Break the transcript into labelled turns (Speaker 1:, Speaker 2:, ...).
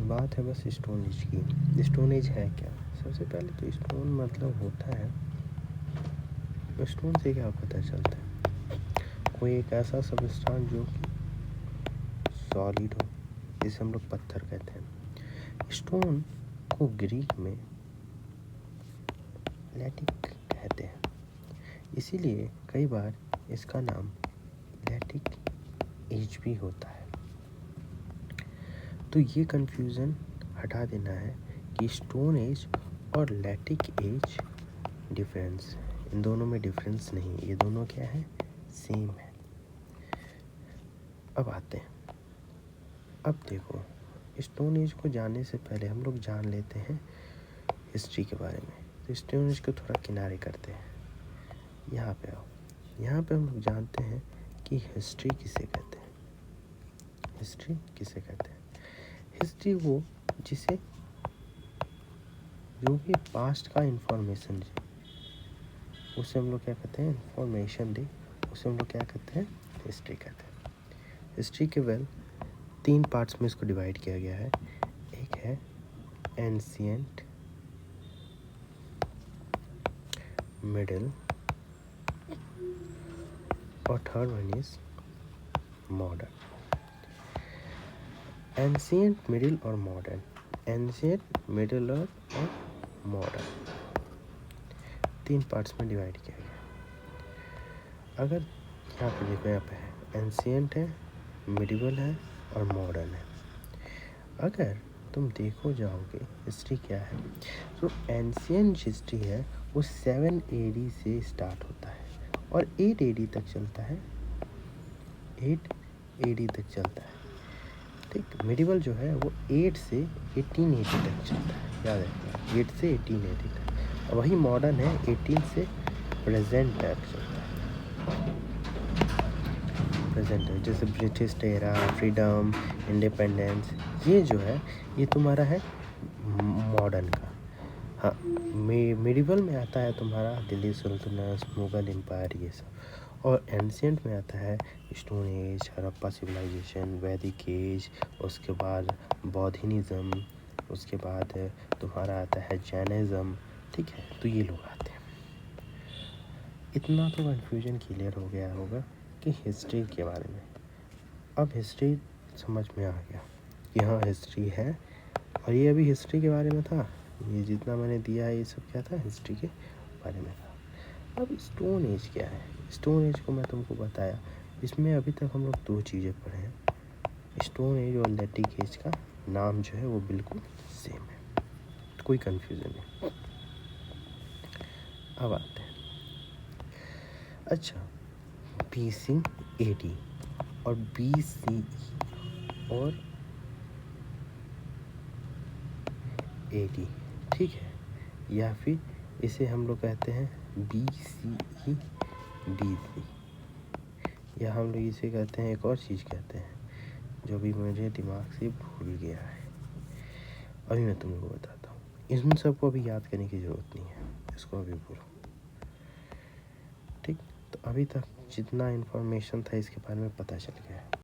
Speaker 1: बात है बस स्टोन एज की। स्टोन एज है क्या? सबसे पहले तो स्टोन मतलब होता है, स्टोन से क्या पता चलता है? कोई एक ऐसा सबस्टांस जो सॉलिड हो, जिसे हम लोग पत्थर कहते हैं। स्टोन को ग्रीक में लैटिक कहते हैं, इसीलिए कई बार इसका नाम लैटिक एज भी होता है। तो ये कन्फ्यूज़न हटा देना है कि स्टोन एज और लैटिक एज डिफरेंस, इन दोनों में डिफरेंस नहीं, ये दोनों क्या है? सेम है। अब आते हैं, अब देखो, स्टोन एज को जानने से पहले हम लोग जान लेते हैं हिस्ट्री के बारे में। तो स्टोन एज को थोड़ा किनारे करते हैं, यहाँ पे आओ। यहाँ पे हम लोग जानते हैं कि हिस्ट्री किसे कहते हैं। हिस्ट्री किसे कहते हैं? हिस्ट्री वो जिसे जो भी पास्ट का इंफॉर्मेशन दे, उसे हम लोग क्या कहते हैं? इंफॉर्मेशन दे, उसे हम लोग क्या कहते हैं? हिस्ट्री कहते हैं। हिस्ट्री के 3 पार्ट्स में इसको डिवाइड किया गया है। एक है एंशिएंट, मिडिल और third one is modern. Ancient, middle और मॉडर्न। एंशिएंट, मिडिल और मॉडर्न 3 पार्ट्स में डिवाइड किया गया। अगर यहाँ पे देखो, यहाँ पे है एंशिएंट है, मिडिवल है और मॉडर्न है। अगर तुम देखो जाओगे हिस्ट्री क्या है, तो एंशिएंट हिस्ट्री है वो 7 AD से स्टार्ट होता है और 8 AD तक चलता है। 8 AD तक चलता है, ठीक। मिडिवल जो है वो 8 से 1880 तक चलता है, याद है, 8 से 1880 तक। और वही मॉडर्न है 18 से प्रेजेंट तक चलता है। प्रेजेंट है जैसे ब्रिटिश एरा, फ्रीडम, इंडिपेंडेंस, ये जो है ये तुम्हारा है मॉडर्न का। हाँ, मिडिवल में आता है तुम्हारा दिल्ली सुल्तनत, मुगल एम्पायर, ये सब। और एंशिएंट में आता है स्टोन एज, हड़प्पा सिविलाइजेशन, वैदिक एज, उसके बाद बौद्धिज्म, उसके बाद तुम्हारा आता है जैनिज्म, ठीक है। तो ये लोग आते हैं। इतना तो कन्फ्यूजन क्लियर हो गया होगा कि हिस्ट्री के बारे में। अब हिस्ट्री समझ में आ गया कि हाँ हिस्ट्री है, और ये अभी हिस्ट्री के बारे में था। ये जितना मैंने दिया है ये सब क्या था? हिस्ट्री के बारे में था। अब स्टोन एज क्या है? स्टोन एज को मैं तुमको बताया, इसमें अभी तक हम लोग 2 चीज़ें पढ़े हैं। स्टोन एज और लैटिक एज का नाम जो है वो बिल्कुल सेम है, तो कोई कन्फ्यूज़न नहीं। अब आते हैं, अच्छा, BC AD और BCE और AD, ठीक है। या फिर इसे हम लोग कहते हैं BCE BC, या हम लोग इसे कहते हैं एक और चीज़ कहते हैं जो भी मुझे दिमाग से भूल गया है, अभी मैं तुम लोगों को बताता हूँ। इन सबको अभी याद करने की ज़रूरत नहीं है, इसको अभी भूलो, ठीक। तो अभी तक जितना इन्फॉर्मेशन था इसके बारे में पता चल गया है।